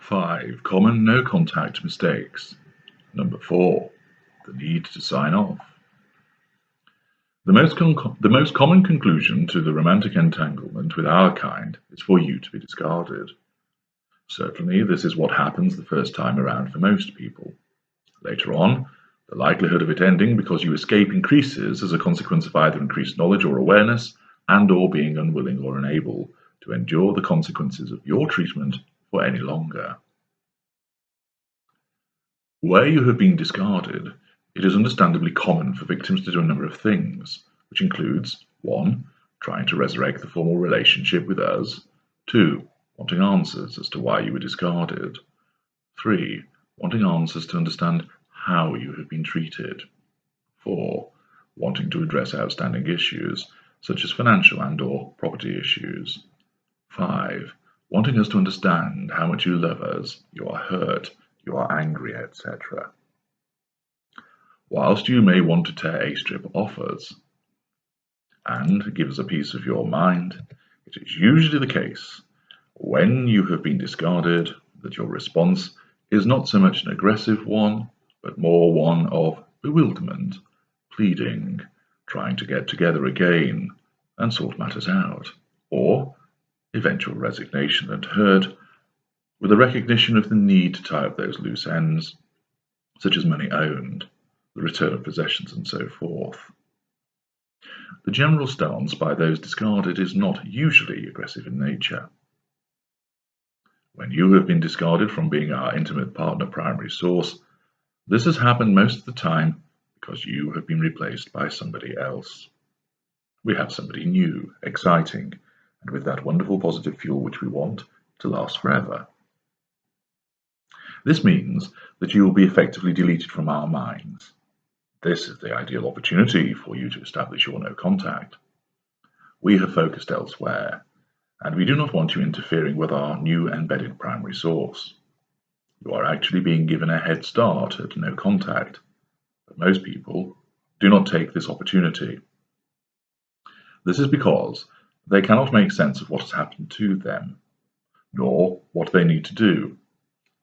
5 common no-contact mistakes. Number 4, the need to sign off. The most common conclusion to the romantic entanglement with our kind is for you to be discarded. Certainly, this is what happens the first time around for most people. Later on, the likelihood of it ending because you escape increases as a consequence of either increased knowledge or awareness and/or being unwilling or unable to endure the consequences of your treatment for any longer. Where you have been discarded, it is understandably common for victims to do a number of things, which includes 1. Trying to resurrect the formal relationship with us, 2. Wanting answers as to why you were discarded, 3. Wanting answers to understand how you have been treated, 4. Wanting to address outstanding issues, such as financial and/or property issues, 5. Wanting us to understand how much you love us, you are hurt, you are angry, etc. Whilst you may want to tear a strip off us and give us a piece of your mind, it is usually the case when you have been discarded that your response is not so much an aggressive one, but more one of bewilderment, pleading, trying to get together again and sort matters out, or eventual resignation and hurt, with a recognition of the need to tie up those loose ends, such as money owed, the return of possessions, and so forth. The general stance by those discarded is not usually aggressive in nature. When you have been discarded from being our intimate partner primary source, this has happened most of the time because you have been replaced by somebody else. We have somebody new, exciting, and with that wonderful positive fuel which we want to last forever. This means that you will be effectively deleted from our minds. This is the ideal opportunity for you to establish your no contact. We have focused elsewhere, and we do not want you interfering with our new embedded primary source. You are actually being given a head start at no contact, but most people do not take this opportunity. This is because they cannot make sense of what has happened to them, nor what they need to do.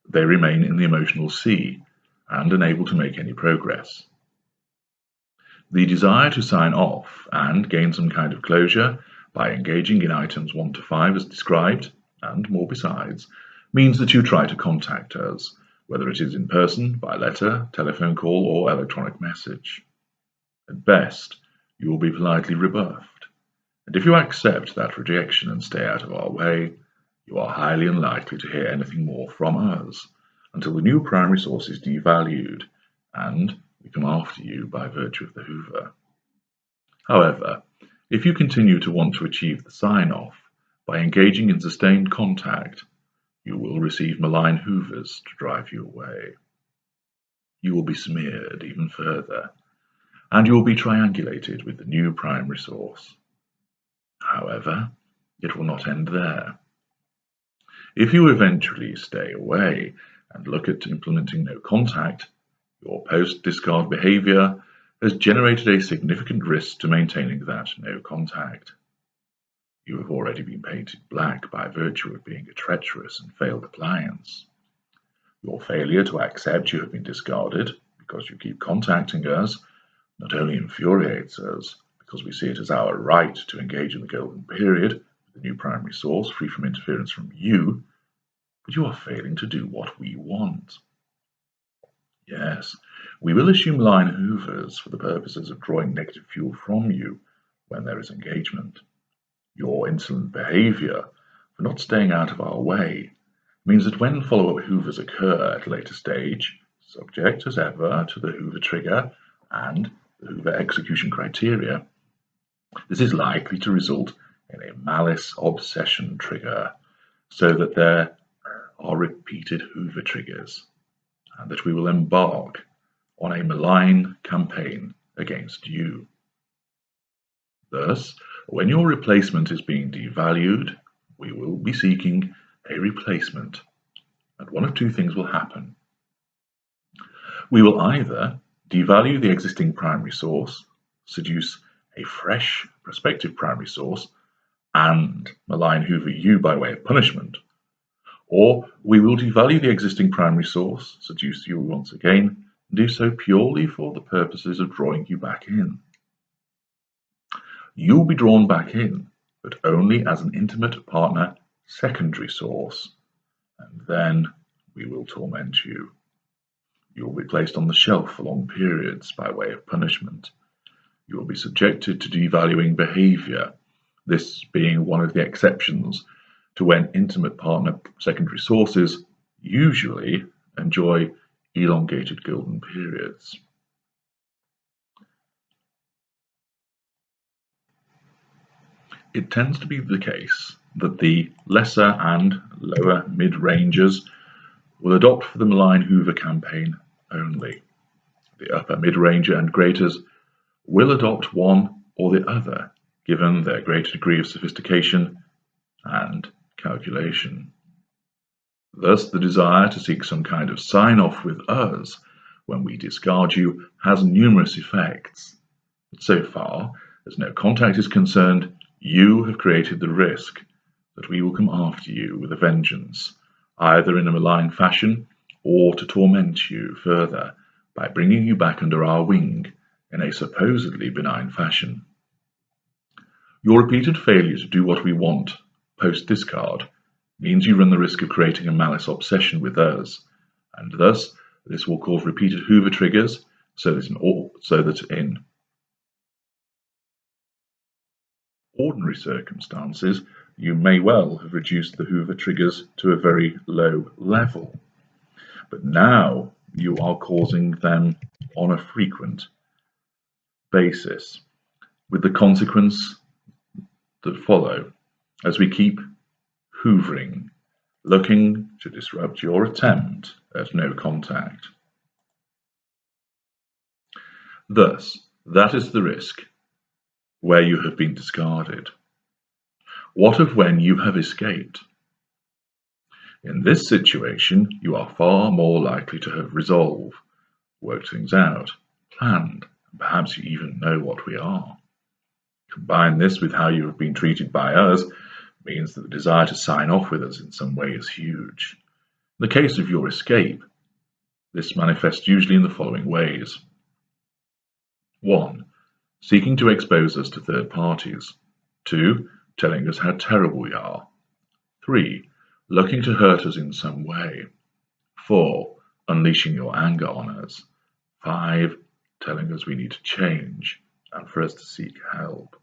They remain in the emotional sea and unable to make any progress. The desire to sign off and gain some kind of closure by engaging in items 1 to 5 as described, and more besides, means that you try to contact us, whether it is in person, by letter, telephone call, or electronic message. At best, you will be politely rebuffed, and if you accept that rejection and stay out of our way, you are highly unlikely to hear anything more from us until the new primary source is devalued and we come after you by virtue of the Hoover. However, if you continue to want to achieve the sign-off by engaging in sustained contact, you will receive malign Hoovers to drive you away. You will be smeared even further, and you will be triangulated with the new primary source. However, it will not end there. If you eventually stay away and look at implementing no contact, your post-discard behavior has generated a significant risk to maintaining that no contact. You have already been painted black by virtue of being a treacherous and failed appliance. Your failure to accept you have been discarded because you keep contacting us not only infuriates us because we see it as our right to engage in the golden period with the new primary source free from interference from you, but you are failing to do what we want. Yes, we will issue malign Hoovers for the purposes of drawing negative fuel from you when there is engagement. Your insolent behavior for not staying out of our way means that when follow-up Hoovers occur at a later stage, subject as ever to the Hoover trigger and the Hoover execution criteria, this is likely to result in a malice obsession trigger, so that there are repeated Hoover triggers, and that we will embark on a malign campaign against you. Thus, when your replacement is being devalued, we will be seeking a replacement, and one of two things will happen. We will either devalue the existing primary source, seduce a fresh prospective primary source, and malign Hoover you by way of punishment, Or we will devalue the existing primary source, seduce you once again, and do so purely for the purposes of drawing you back in. You'll be drawn back in, but only as an intimate partner secondary source, and then we will torment you. You will be placed on the shelf for long periods by way of punishment. You will be subjected to devaluing behavior, this being one of the exceptions to when intimate partner secondary sources usually enjoy elongated golden periods. It tends to be the case that the lesser and lower mid-rangers will adopt for the malign Hoover campaign only. The upper mid-ranger and graders will adopt one or the other, given their greater degree of sophistication and calculation. Thus, the desire to seek some kind of sign-off with us when we discard you has numerous effects. But so far as no contact is concerned, you have created the risk that we will come after you with a vengeance, either in a malign fashion or to torment you further by bringing you back under our wing in a supposedly benign fashion. Your repeated failure to do what we want post-discard means you run the risk of creating a malice obsession with us, and thus this will cause repeated Hoover triggers so that in ordinary circumstances you may well have reduced the Hoover triggers to a very low level. But now you are causing them on a frequent basis, with the consequence that follow as we keep hoovering, looking to disrupt your attempt at no contact. Thus, that is the risk where you have been discarded. What of when you have escaped? In this situation, you are far more likely to have resolved, worked things out, planned, and perhaps you even know what we are. Combine this with how you have been treated by us means that the desire to sign off with us in some way is huge. In the case of your escape, this manifests usually in the following ways. 1. Seeking to expose us to third parties. 2. Telling us how terrible we are. 3. Looking to hurt us in some way. 4. Unleashing your anger on us. 5. Telling us we need to change and for us to seek help.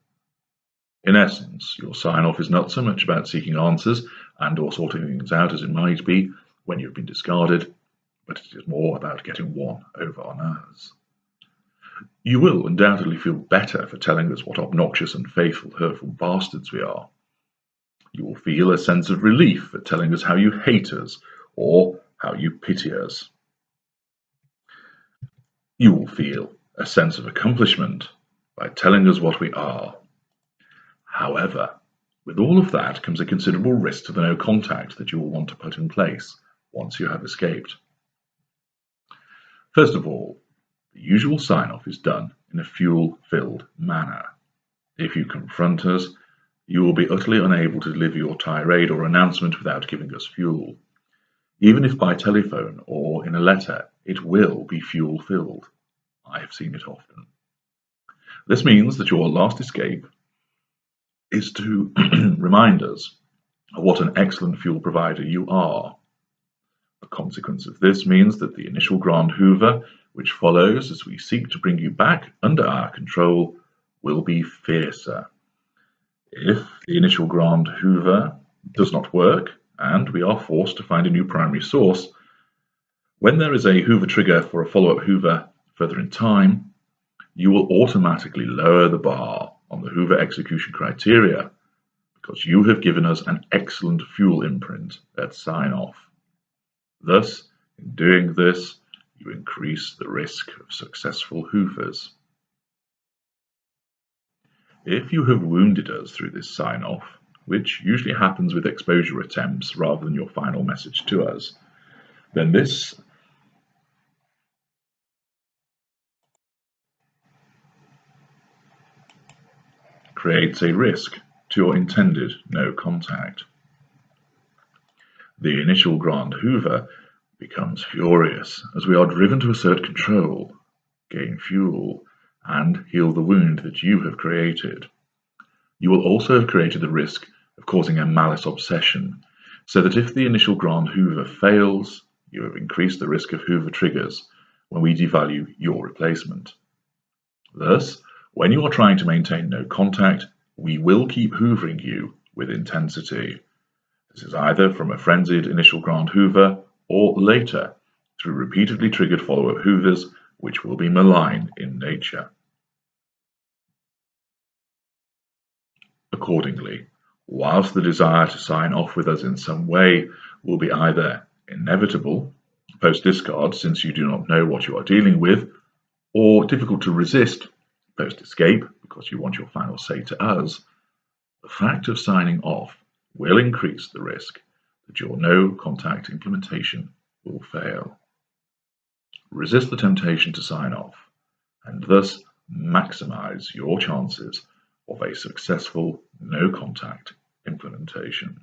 In essence, your sign-off is not so much about seeking answers and or sorting things out as it might be when you've been discarded, but it is more about getting one over on us. You will undoubtedly feel better for telling us what obnoxious, unfaithful, hurtful bastards we are. You will feel a sense of relief at telling us how you hate us or how you pity us. You will feel a sense of accomplishment by telling us what we are. However, with all of that comes a considerable risk to the no contact that you will want to put in place once you have escaped. First of all, the usual sign-off is done in a fuel-filled manner. If you confront us, you will be utterly unable to deliver your tirade or announcement without giving us fuel. Even if by telephone or in a letter, it will be fuel-filled. I have seen it often. This means that your last escape is to remind us of what an excellent fuel provider you are. A consequence of this means that the initial Grand Hoover, which follows as we seek to bring you back under our control, will be fiercer. If the initial Grand Hoover does not work, and we are forced to find a new primary source, when there is a Hoover trigger for a follow-up Hoover further in time, you will automatically lower the bar on the Hoover execution criteria because you have given us an excellent fuel imprint at sign-off. Thus, in doing this, you increase the risk of successful Hoovers. If you have wounded us through this sign-off, which usually happens with exposure attempts rather than your final message to us, then this creates a risk to your intended no contact. The initial Grand Hoover becomes furious as we are driven to assert control, gain fuel, and heal the wound that you have created. You will also have created the risk of causing a malice obsession, so that if the initial Grand Hoover fails, you have increased the risk of Hoover triggers when we devalue your replacement. Thus, when you are trying to maintain no contact, we will keep hoovering you with intensity. This is either from a frenzied initial Grand Hoover or later through repeatedly triggered follow-up hoovers, which will be malign in nature. Accordingly, whilst the desire to sign off with us in some way will be either inevitable, post-discard since you do not know what you are dealing with, or difficult to resist, post-escape because you want your final say to us, the fact of signing off will increase the risk that your no-contact implementation will fail. Resist the temptation to sign off, and thus maximize your chances of a successful no-contact implementation.